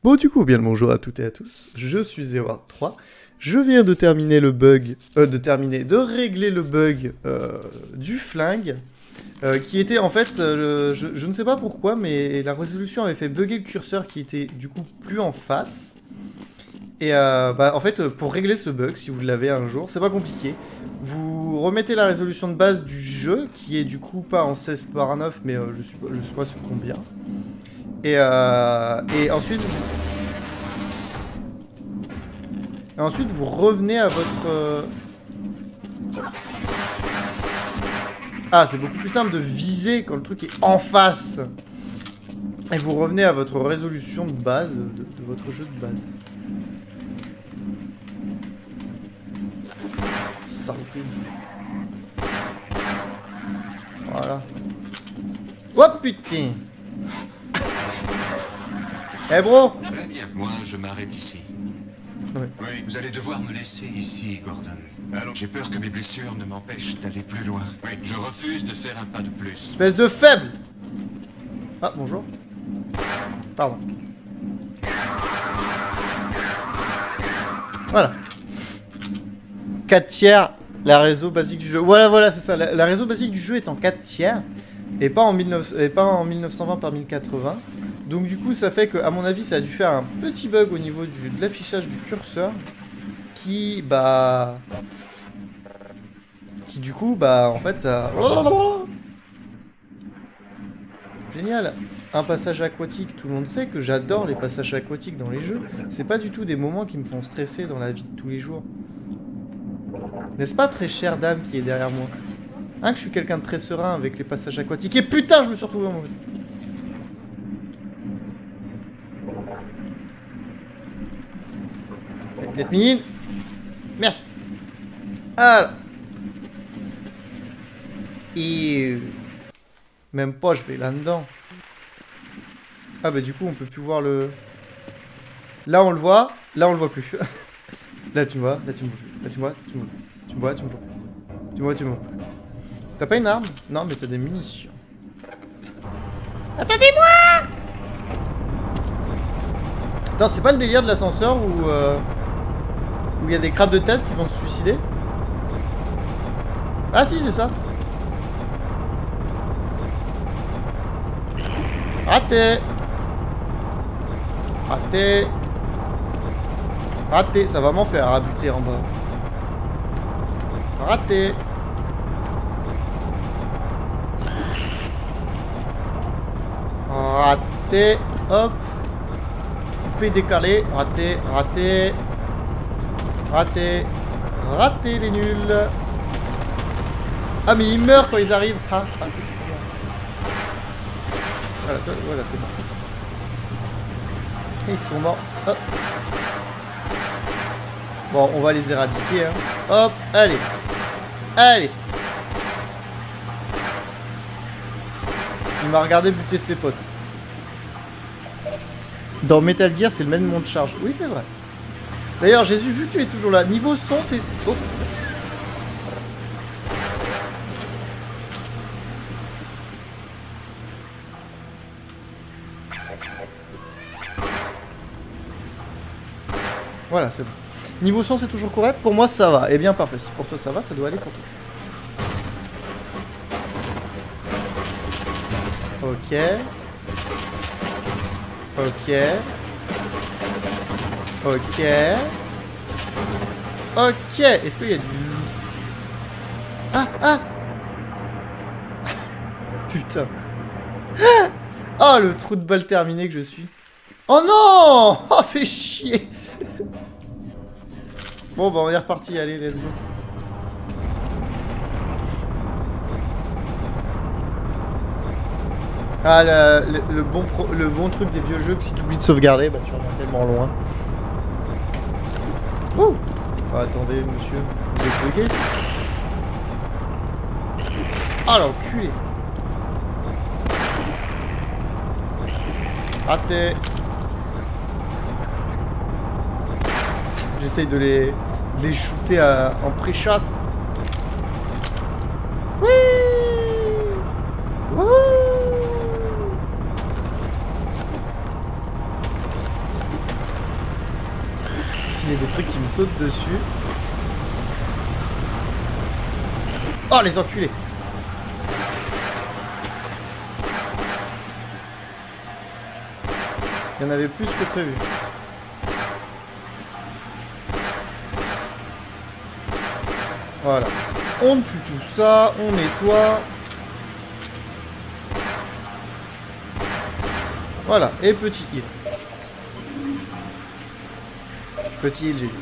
Bon, du coup, bien le bonjour à toutes et à tous. Je suis Zeward3. Je viens de terminer le bug, de régler le bug du flingue, qui était en fait, je ne sais pas pourquoi, mais la résolution avait fait bugger le curseur qui était du coup plus en face. Et en fait, pour régler ce bug, si vous l'avez un jour, c'est pas compliqué. Vous remettez la résolution de base du jeu, qui est du coup pas en 16 par 9, mais je sais pas sur combien. Et ensuite, vous revenez à votre... Ah, c'est beaucoup plus simple de viser quand le truc est en face. Et vous revenez à votre résolution de base, de votre jeu de base. Saloperie. Voilà. Oh putain. Eh bro. Très bien, moi je m'arrête ici. Ouais. Oui, vous allez devoir me laisser ici, Gordon. Alors, j'ai peur que mes blessures ne m'empêchent d'aller plus loin. Oui, je refuse de faire un pas de plus. Espèce de faible. Ah, bonjour. Pardon. Voilà. 4 tiers, la réseau basique du jeu. Voilà, c'est ça. La réseau basique du jeu est en 4 tiers. Et pas en 1920 par 1080. Donc du coup, ça fait que, à mon avis, ça a dû faire un petit bug au niveau de l'affichage du curseur. Qui du coup, en fait, ça... Génial. Un passage aquatique, tout le monde sait que j'adore les passages aquatiques dans les jeux. C'est pas du tout des moments qui me font stresser dans la vie de tous les jours. N'est-ce pas, très chère dame qui est derrière moi? Hein, que je suis quelqu'un de très serein avec les passages aquatiques. Et putain, je me suis retrouvé en mauvais. Let me in. Merci. Alors. Et... Même pas, je vais là-dedans. Ah bah du coup, on peut plus voir le... Là, on le voit. Là, on le voit plus. Là, tu me vois. Là, tu me vois plus. Là, tu me vois. Tu me vois. Tu me vois. Tu me vois. Tu me vois. Tu me vois. T'as pas une arme? Non, mais t'as des munitions. Attendez-moi! Attends, c'est pas le délire de l'ascenseur où il y a des crabes de tête qui vont se suicider? Ah si, c'est ça. Raté. Raté. Raté, ça va m'en faire à buter en bas. Raté. Raté. Hop. Coupé, décalé. Raté. Raté. Raté. Raté les nuls. Ah mais ils meurent quand ils arrivent. Ah, voilà, t'es mort. Ils sont morts. Hop. Bon, on va les éradiquer. Hein. Hop, allez. Allez. Il m'a regardé buter ses potes. Dans Metal Gear, c'est le même monde de charge. Oui, c'est vrai. D'ailleurs, Jésus, vu que tu es toujours là, niveau son, c'est... Oh. Voilà, c'est bon. Niveau son, c'est toujours correct? Pour moi, ça va. Eh bien, parfait. Si pour toi, ça va, ça doit aller pour toi. Ok. Ok. Ok. Ok. Est-ce qu'il y a du... Ah, ah. Putain. Oh, le trou de balle terminé que je suis. Oh non! Oh, fait chier. Bon, bah on est reparti, allez, let's go. Ah, le bon truc des vieux jeux que si tu oublies de sauvegarder, bah tu reviens tellement loin. Ouh! Oh, attendez, monsieur, vous êtes bugué? Ah, l'enculé! Raté! J'essaye de les shooter en pré-shot. Oui! Wouh! y a des trucs qui me sautent dessus. Oh, les enculés! Il y en avait plus que prévu. Voilà. On tue tout ça, on nettoie. Voilà, et petit heal. Petit heal, j'ai dit.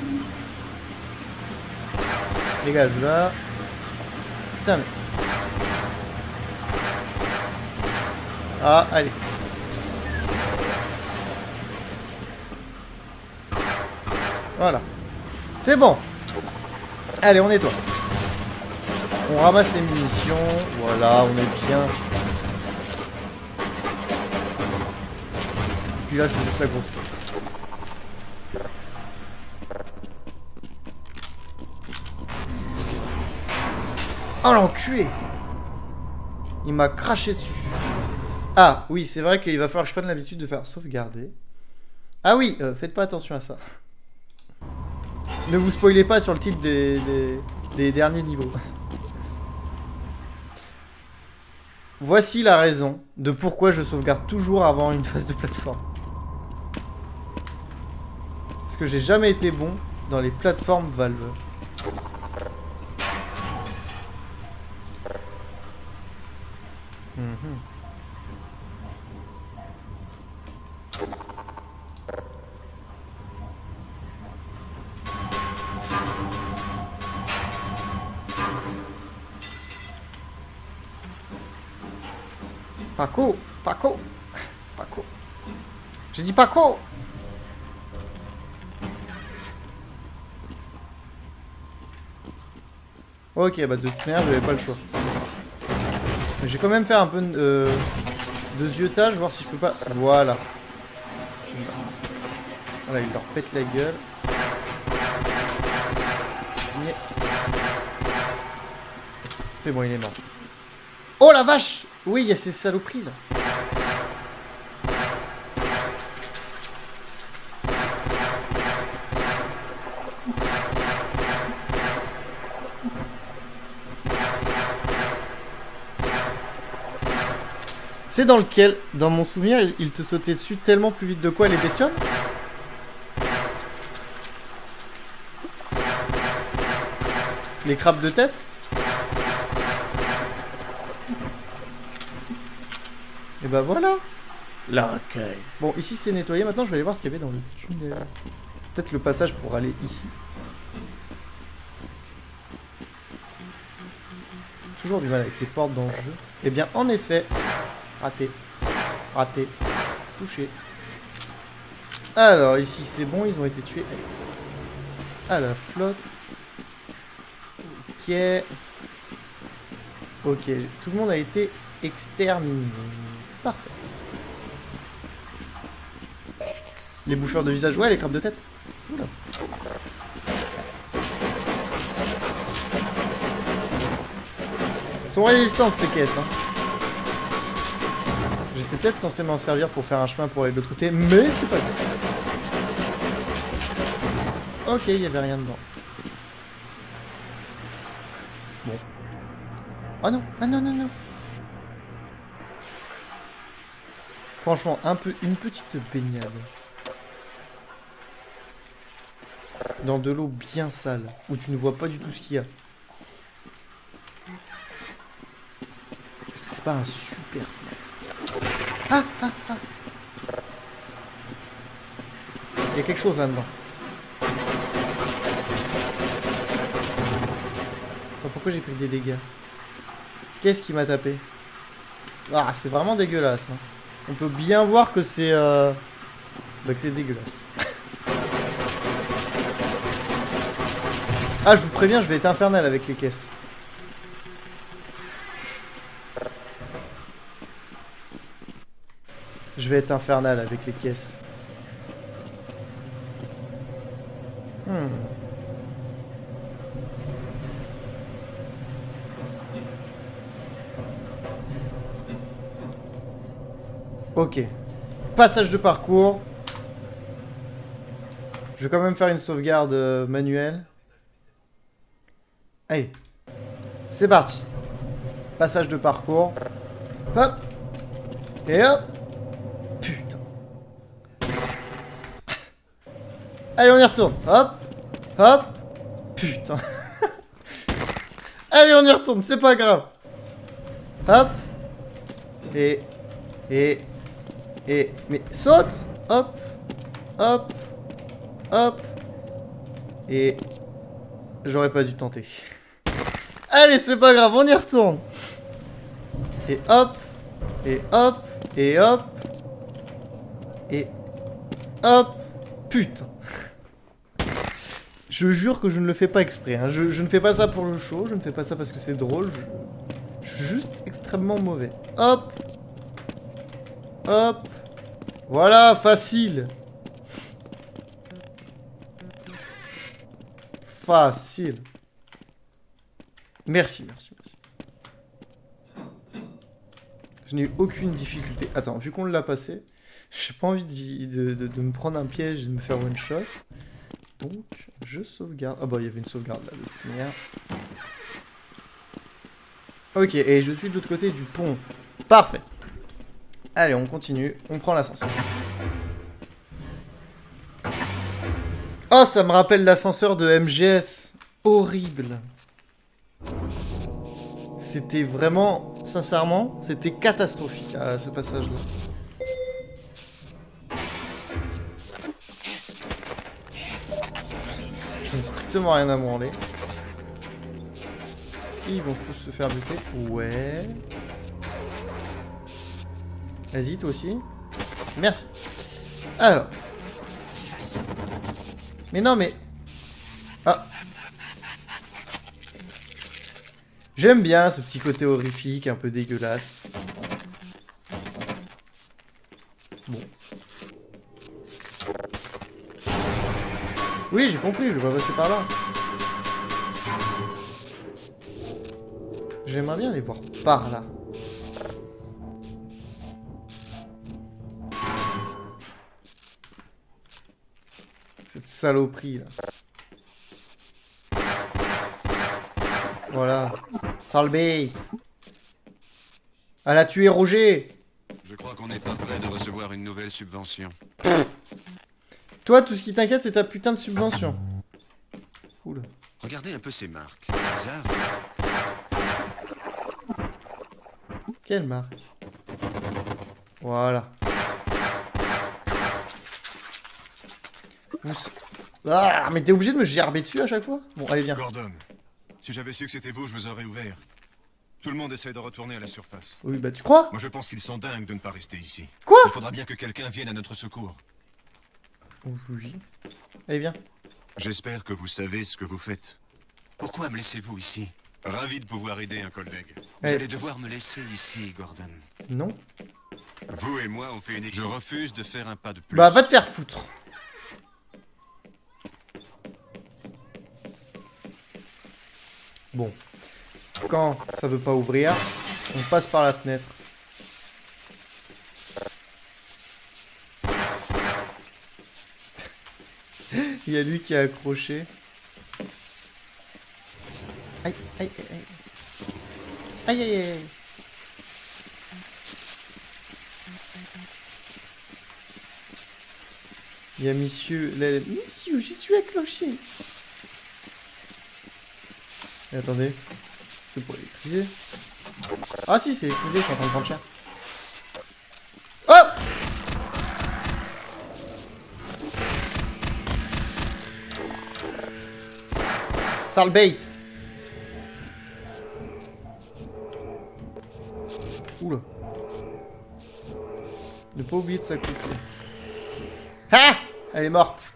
Dégage là. Putain, mais... Ah, allez. Voilà. C'est bon. Allez, on nettoie. On ramasse les munitions. Voilà, on est bien. Et puis là, c'est juste la grosse caisse. Oh l'enculé! Il m'a craché dessus. Ah, oui, c'est vrai qu'il va falloir que je prenne l'habitude de faire sauvegarder. Ah oui, faites pas attention à ça. Ne vous spoilez pas sur le titre des derniers niveaux. Voici la raison de pourquoi je sauvegarde toujours avant une phase de plateforme. Parce que j'ai jamais été bon dans les plateformes Valve. Paco, Paco, Paco. J'ai dit Paco. Ok, bah de toute manière, j'avais pas le choix. Mais je vais quand même faire un peu de ziotage, voir si je peux pas... Voilà. Voilà, il leur pète la gueule. C'est bon, il est mort. Oh la vache! Oui, il y a ces saloperies là. C'est dans lequel, dans mon souvenir, il te sautait dessus tellement plus vite de quoi les bestioles? Les crabes de tête? Et bah voilà. L'accueil. Bon, ici c'est nettoyé. Maintenant, je vais aller voir ce qu'il y avait dans le tunnel. Peut-être le passage pour aller ici. Toujours du mal avec les portes dans le jeu. Eh bien, en effet. Raté. Raté. Touché. Alors, ici c'est bon. Ils ont été tués. À la flotte. Ok. Ok. Tout le monde a été exterminé. Parfait. Les bouffeurs de visage, ouais, les crabes de tête. Oula. Elles sont résistantes ces caisses. Hein. J'étais peut-être censé m'en servir pour faire un chemin pour aller de l'autre côté, mais c'est pas grave. Ok, il n'y avait rien dedans. Bon. Oh non, ah non, non, non. Franchement, une petite baignade. Dans de l'eau bien sale, où tu ne vois pas du tout ce qu'il y a. Est-ce que c'est pas un super... Ah, ah, ah. Il y a quelque chose là-dedans. Pourquoi j'ai pris des dégâts? Qu'est-ce qui m'a tapé? Ah, c'est vraiment dégueulasse. Hein. On peut bien voir que c'est... Bah, que c'est dégueulasse. Ah, je vous préviens, je vais être infernal avec les caisses. Je vais être infernal avec les caisses. Ok. Passage de parcours. Je vais quand même faire une sauvegarde manuelle. Allez. C'est parti. Passage de parcours. Hop. Et hop. Putain. Allez, on y retourne. Hop. Hop. Putain. Allez, on y retourne. C'est pas grave. Hop. Et... Mais saute. Hop. Hop. Hop. Et... J'aurais pas dû tenter. Allez, c'est pas grave, on y retourne. Et hop. Et hop. Et hop. Et... Hop. Putain. Je jure que je ne le fais pas exprès. Hein. Je ne fais pas ça pour le show. Je ne fais pas ça parce que c'est drôle. Je suis juste extrêmement mauvais. Hop. Hop. Voilà, facile. Facile. Merci, merci, merci. Je n'ai eu aucune difficulté. Attends, vu qu'on l'a passé, j'ai pas envie de me prendre un piège et de me faire one shot. Donc, je sauvegarde. Ah bah, il y avait une sauvegarde là, de toute manière. Ok, et je suis de l'autre côté du pont. Parfait. Allez, on continue. On prend l'ascenseur. Oh, ça me rappelle l'ascenseur de MGS. Horrible. C'était vraiment, sincèrement, c'était catastrophique à ce passage-là. Je n'ai strictement rien à branler. Est-ce qu'ils vont tous se faire buter? Ouais. Vas-y, toi aussi. Merci. Alors. Mais non, mais... Ah. J'aime bien ce petit côté horrifique, un peu dégueulasse. Bon. Oui, j'ai compris, je vais passer par là. J'aimerais bien les voir par là. Cette saloperie là. Voilà. Sale bête. Elle a tué Roger. Je crois qu'on n'est pas prêt de recevoir une nouvelle subvention. Toi, tout ce qui t'inquiète, c'est ta putain de subvention. Cool. Regardez un peu ces marques. Bizarre. Quelle marque? Voilà. Ah, mais t'es obligé de me gerber dessus à chaque fois? Bon, allez, viens. Gordon, si j'avais su que c'était vous, je vous aurais ouvert. Tout le monde essaie de retourner à la surface. Oui, bah tu crois? Moi, je pense qu'ils sont dingues de ne pas rester ici. Quoi? Il faudra bien que quelqu'un vienne à notre secours. Oui. Allez, viens. J'espère que vous savez ce que vous faites. Pourquoi me laissez-vous ici? Ravi de pouvoir aider un collègue. Vous allez devoir me laisser ici, Gordon. Non. Vous et moi, on fait une équipe. Je refuse de faire un pas de plus. Bah, va te faire foutre. Bon. Quand ça veut pas ouvrir, on passe par la fenêtre. Il y a lui qui est accroché. Aïe, aïe, aïe, aïe. Aïe, aïe, aïe. Il y a monsieur... Monsieur, je suis accroché. Et attendez. C'est pour électriser. Ah si, c'est électrisé, je suis en train de prendre cher. Oh! Sale bait. Oula. Ne pas oublier de s'accroupir. Ah! Elle est morte.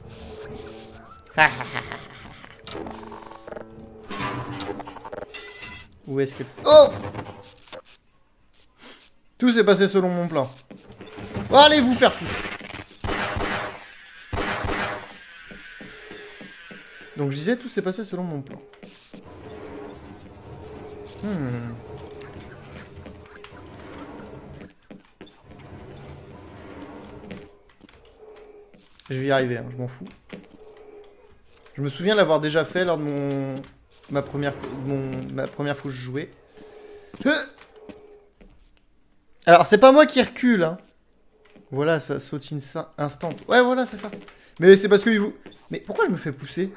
Où est-ce qu'elle... Oh! Tout s'est passé selon mon plan. Oh, allez vous faire foutre. Donc je disais, tout s'est passé selon mon plan. Je vais y arriver, hein, je m'en fous. Je me souviens l'avoir déjà fait lors de ma première fois que je jouais. Alors, c'est pas moi qui recule, hein. Voilà, ça saute instant. Ouais, voilà, c'est ça. Mais c'est parce que vous... Mais pourquoi je me fais pousser?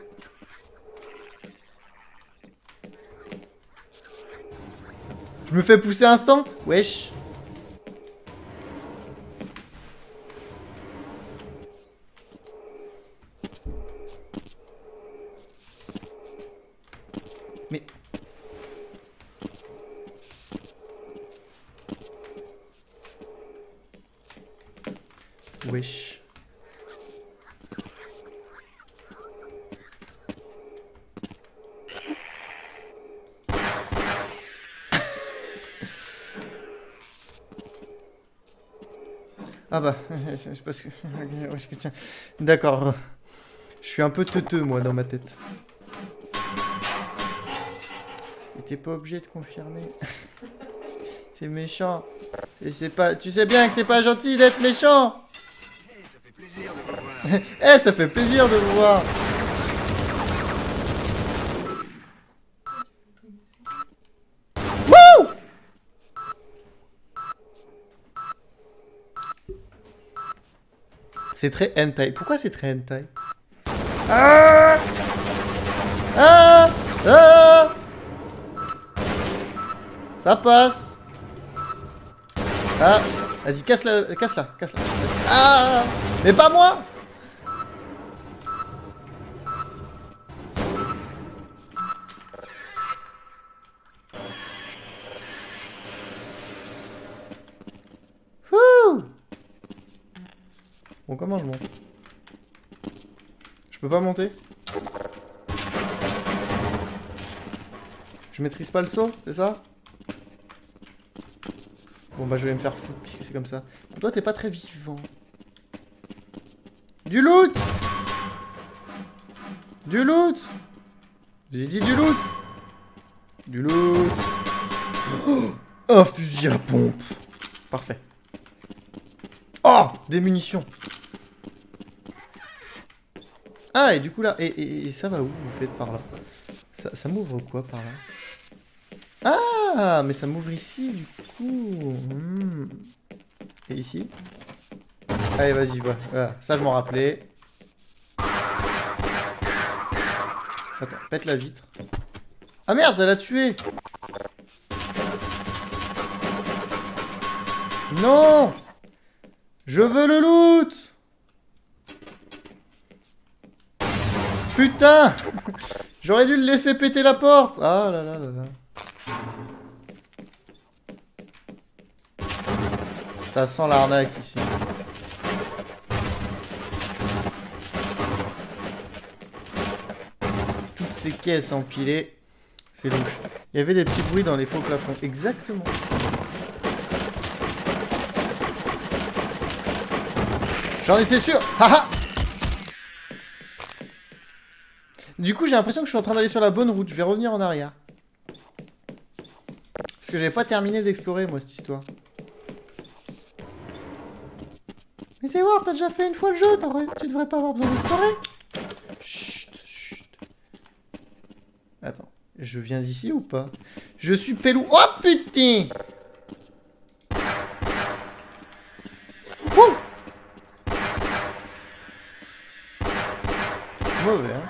Je me fais pousser instant? Wesh. Mais... Wesh. Ah bah, c'est parce que... D'accord. Je suis un peu teuteux, moi, dans ma tête. Et t'es pas obligé de confirmer. C'est méchant. Et c'est pas... Tu sais bien que c'est pas gentil d'être méchant. Ça fait plaisir de vous voir. Eh, ça fait plaisir de vous voir. Wouh! C'est très hentai. Pourquoi c'est très hentai? Ah! Ah! Ah! Ça passe. Ah! Vas-y, casse-la, casse-la, casse-la. Ah! Mais pas moi! Wouh! Bon, comment je monte? Je peux pas monter? Je maîtrise pas le saut, c'est ça? Bon bah je vais me faire foutre puisque c'est comme ça. Toi t'es pas très vivant. Du loot! Du loot! J'ai dit du loot! Du loot! Oh, un fusil à pompe! Parfait. Oh! Des munitions! Ah et du coup là, et ça va où vous faites par là? Ça m'ouvre quoi par là? Ah! Mais ça m'ouvre ici du coup. Et ici? Allez vas-y, voilà. Ça je m'en rappelais. Attends, pète la vitre. Ah merde, ça l'a tué! Non! Je veux le loot! Putain! J'aurais dû le laisser péter la porte! Ah là là là là. Ça sent l'arnaque ici. Toutes ces caisses empilées. C'est louche. Il y avait des petits bruits dans les faux plafonds. Exactement. J'en étais sûr! Haha! Du coup, j'ai l'impression que je suis en train d'aller sur la bonne route. Je vais revenir en arrière. Parce que j'avais pas terminé d'explorer, moi, cette histoire. Mais c'est voir, t'as déjà fait une fois le jeu. Tu devrais pas avoir besoin d'explorer. Chut, chut. Attends. Je viens d'ici ou pas? Je suis pelou. Oh putain! Wouh! Mauvais, hein?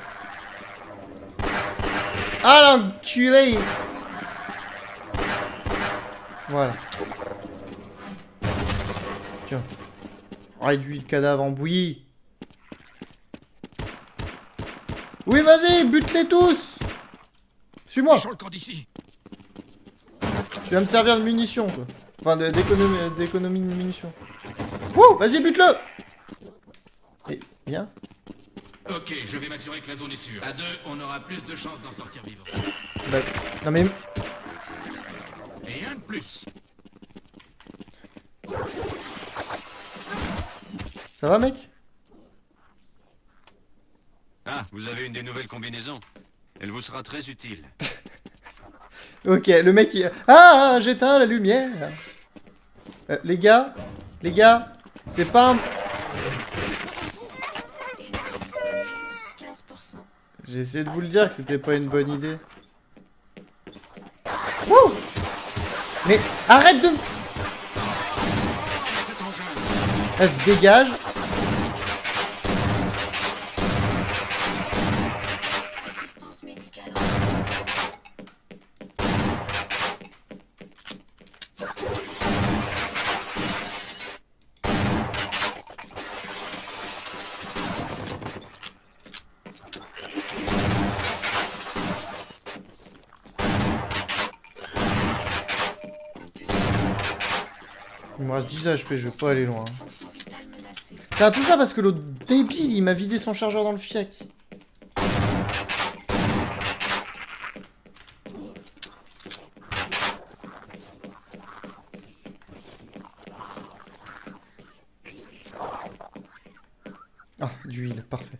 Ah l'enculé! Voilà. Tiens. Réduis le cadavre en bouillie. Oui, vas-y, bute-les tous! Suis-moi! Sur le camp d'ici. Tu vas me servir de munitions, toi. Enfin, d'économie de munitions. Wouh! Vas-y, bute-le! Et, viens. Ok, je vais m'assurer que la zone est sûre. À deux, on aura plus de chances d'en sortir vivant. Bah, non mais... Et un de plus. Ça va, mec? Ah, vous avez une des nouvelles combinaisons. Elle vous sera très utile. Ok, le mec il... Ah, j'éteins la lumière. Les gars, c'est pas un... J'ai essayé de vous le dire que c'était pas une bonne idée. Wouh! Mais arrête de... Elle se dégage. Il me reste 10 HP, je vais pas aller loin. Tiens, tout ça parce que l'autre débile, il m'a vidé son chargeur dans le fiac. Ah, d'huile, parfait.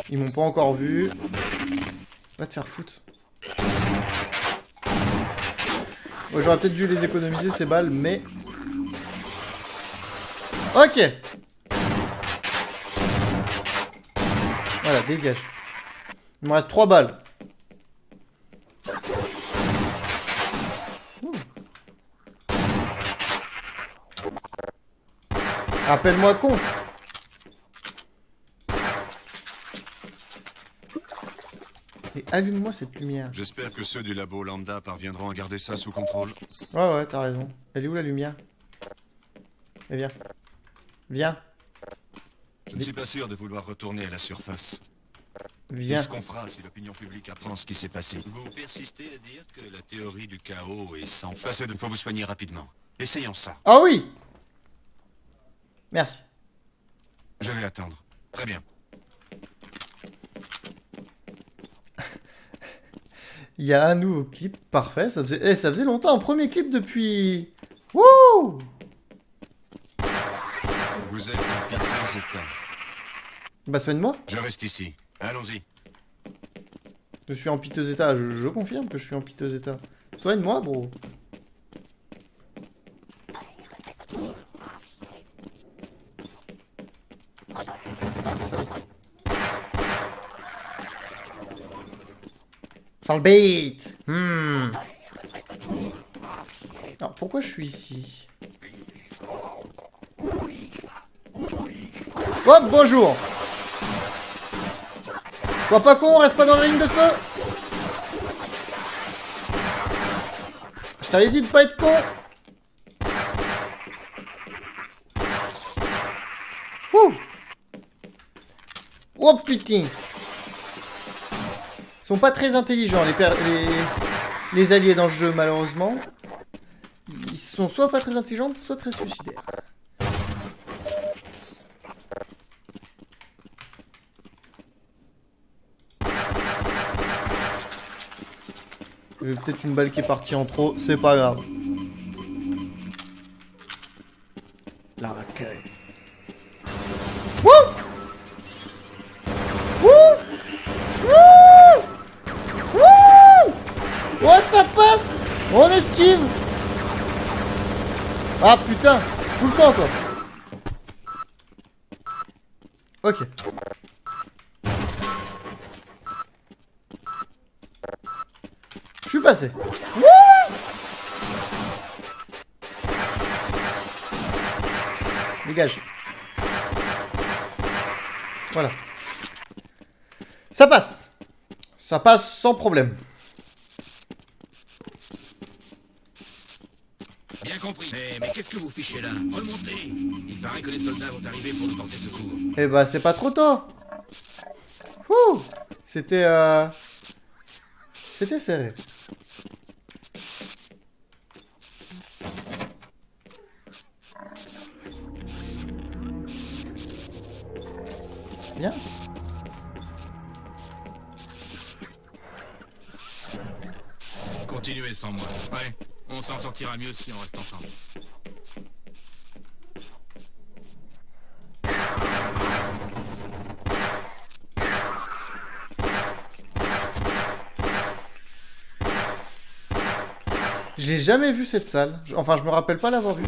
Ils m'ont pas encore vu. Va te faire foutre. Bon, j'aurais peut-être dû les économiser ces balles, mais... Ok. Voilà, dégage. Il me reste 3 balles. Ouh. Rappelle-moi con. Et allume-moi cette lumière. J'espère que ceux du labo Lambda parviendront à garder ça sous contrôle. Ouais, t'as raison. Elle est où la lumière? Eh, viens. Viens. Je ne suis pas sûr de vouloir retourner à la surface. Viens. Qu'est-ce qu'on fera si l'opinion publique apprend ce qui s'est passé? Vous persistez à dire que la théorie du chaos est sans face et qu'il faut vous soigner rapidement. Essayons ça. Ah oui! Merci. Je vais attendre. Très bien. Il y a un nouveau clip, parfait. Ça faisait longtemps, un premier clip depuis... Wouh! Vous êtes en piteux état. Bah soigne-moi. Je reste ici. Allons-y. Je suis en piteux état, je confirme que je suis en piteux état. Soigne-moi, bro. Ah, ça... Sans le bait. Alors, pourquoi je suis ici? Hop, bonjour. Sois pas con, reste pas dans la ligne de feu. Je t'avais dit de pas être con. Ouh. Oh putain. Ils sont pas très intelligents, les alliés dans le jeu, malheureusement. Ils sont soit pas très intelligents, soit très suicidaires. Peut-être une balle qui est partie en trop, c'est pas grave. La racaille. Wouh! Wouh! Wouh! Wouh! Oh, ça passe! On esquive! Ah putain! Fous le camp, toi! Ok. Je suis passé. Wouh! Dégage. Voilà. Ça passe. Ça passe sans problème. Bien compris. Mais qu'est-ce que vous fichez là? Remontez. Il paraît que les soldats vont arriver pour nous porter secours. Eh bah c'est pas trop tôt. Ouh. C'était C'était serré. Bien. Continuez sans moi. Ouais. On s'en sortira mieux si on reste ensemble. J'ai jamais vu cette salle. Enfin, je me rappelle pas l'avoir vue.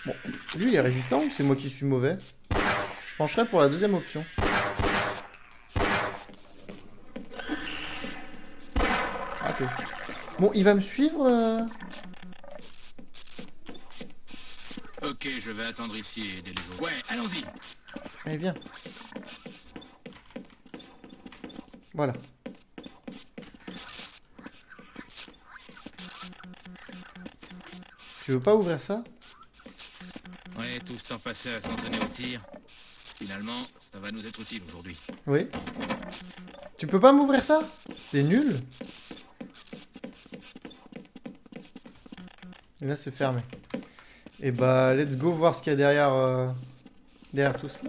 Bon, lui il est résistant ou c'est moi qui suis mauvais? Je pencherais pour la deuxième option. Raté. Bon, il va me suivre Ok, je vais attendre ici et aider les autres. Ouais, allons-y. Allez, viens. Voilà. Tu veux pas ouvrir ça? Ouais, tout ce temps passé à s'entraîner au tir. Finalement, ça va nous être utile aujourd'hui. Oui. Tu peux pas m'ouvrir ça? T'es nul. Et là, c'est fermé. Et bah, let's go voir ce qu'il y a derrière, derrière tout ça.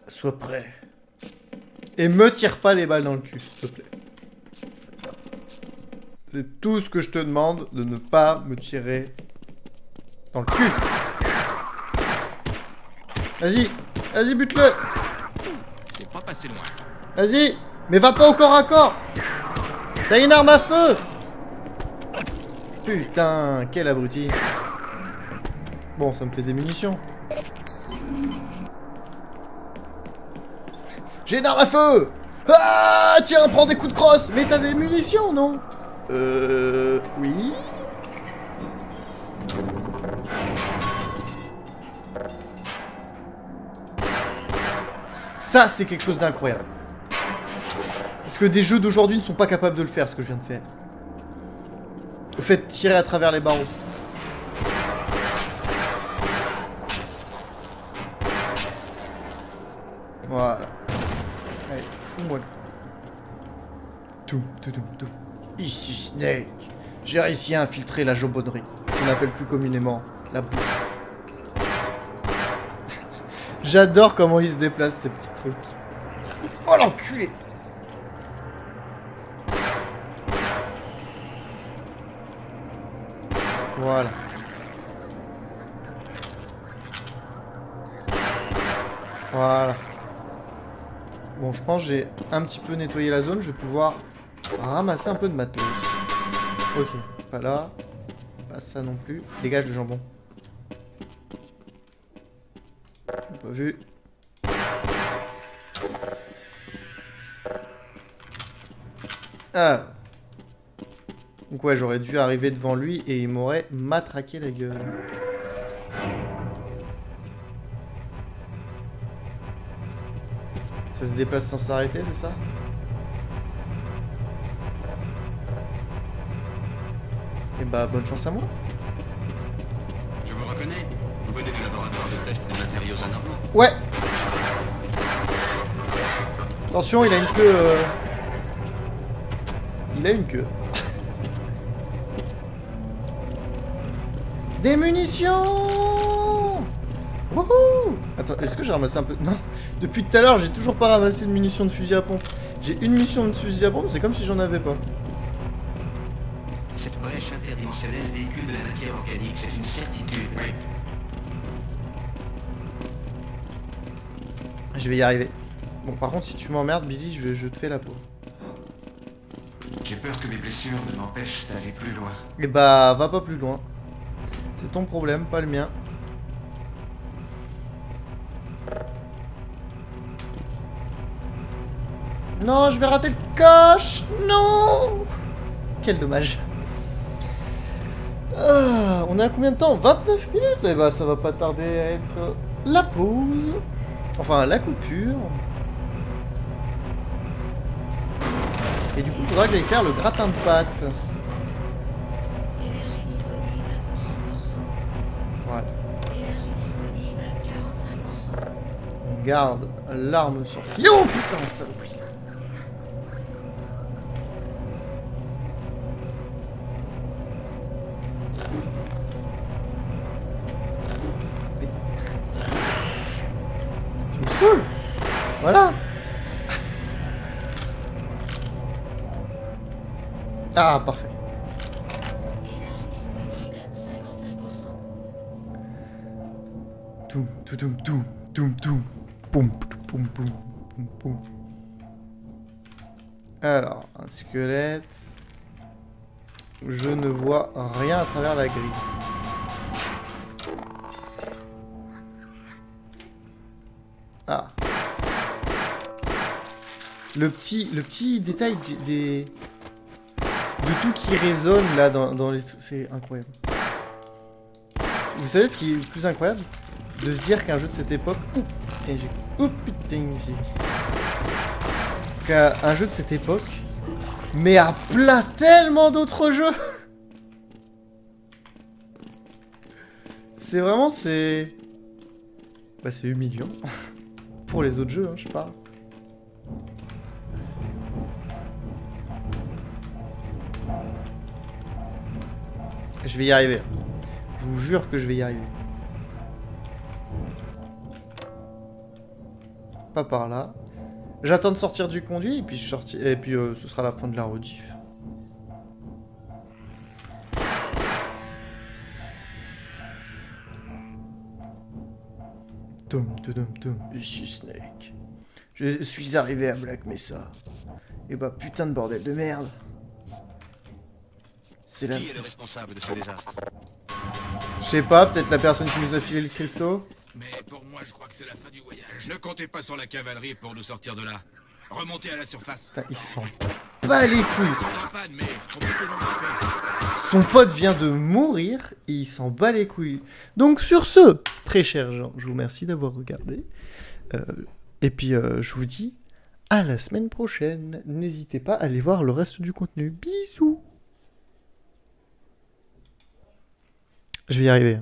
Sois prêt. Et me tire pas les balles dans le cul, s'il te plaît. C'est tout ce que je te demande, de ne pas me tirer dans le cul. Vas-y, vas-y, bute-le. C'est pas passé loin. Vas-y, mais va pas au corps à corps. T'as une arme à feu. Putain, quel abruti. Bon, ça me fait des munitions. J'ai une arme à feu. Ah, tiens, prends des coups de crosse. Mais t'as des munitions, non? Oui. Ça, c'est quelque chose d'incroyable. Parce que des jeux d'aujourd'hui ne sont pas capables de le faire, ce que je viens de faire. Le fait de tirer à travers les barreaux. Voilà. Allez, fous-moi le camp. Tout. Ici Snake. J'ai réussi à infiltrer la jobonnerie, qu'on appelle plus communément la bouche. J'adore comment il se déplace, ces petits trucs. Oh l'enculé! Voilà. Voilà. Bon, je pense que j'ai un petit peu nettoyé la zone. Je vais pouvoir ramasser un peu de matos. Ok, pas là. Pas ça non plus. Dégage le jambon. Pas vu. Ah. Donc ouais, j'aurais dû arriver devant lui et il m'aurait matraqué la gueule. Ça se déplace sans s'arrêter, c'est ça? Et bah, bonne chance à moi. Je vous reconnais. Vous venez du laboratoire de test des matériaux anormaux. Ouais. Attention, il a une queue. Il a une queue. Des munitions. Wouhou. Attends, est-ce que j'ai ramassé un peu? Non. Depuis tout à l'heure, j'ai toujours pas ramassé de munitions de fusil à pompe. J'ai une munition de fusil à pompe, c'est comme si j'en avais pas. Cette brèche interdimensionnelle véhicule de la matière organique, c'est une certitude. Oui. Je vais y arriver. Bon, par contre, si tu m'emmerdes, Billy, je te fais la peau. J'ai peur que mes blessures ne m'empêchent d'aller plus loin. Et bah, va pas plus loin. C'est ton problème, pas le mien. Non, je vais rater le coche. Non. Quel dommage. Ah, on est à combien de temps? 29 minutes. Et bah, ça va pas tarder à être la pause. Enfin, la coupure. Et du coup, il faudra que j'aille faire le gratin de pâtes. Voilà. On garde l'arme sur... Oh putain, saloperie. Tu me saoules. Voilà. Ah, parfait. Toum, toum, toum, toum, toum, poum, poum, poum, poum, poum. Alors, un squelette. Je ne vois rien à travers la grille. Ah. Le petit détail de tout qui résonne là dans les... C'est incroyable. Vous savez ce qui est le plus incroyable? De se dire qu'un jeu de cette époque... Ouh, putain, j'ai... Ouh, putain, j'ai... Qu'un jeu de cette époque... met à plat tellement d'autres jeux. C'est vraiment, c'est... Bah, c'est humiliant. Pour les autres jeux, hein, je parle. Je vais y arriver. Je vous jure que je vais y arriver. Pas par là. J'attends de sortir du conduit et puis je sortis. Et puis ce sera la fin de la rediff. Tom, tom, tom. Ici Snake. Je suis arrivé à Black Mesa. Et bah putain de bordel de merde. C'est la... Qui est le responsable de ce désastre? Je sais pas, peut-être la personne qui nous a filé le cristaux. Mais pour moi, je crois que c'est la fin du voyage. Ne comptez pas sur la cavalerie pour nous sortir de là. Remontez à la surface. Putain, il s'en bat les couilles. Sans panne, mais complètement discret. Son pote vient de mourir et il s'en bat les couilles. Donc sur ce, très chers gens, je vous remercie d'avoir regardé. Et puis je vous dis à la semaine prochaine. N'hésitez pas à aller voir le reste du contenu. Bisous. Je vais y arriver.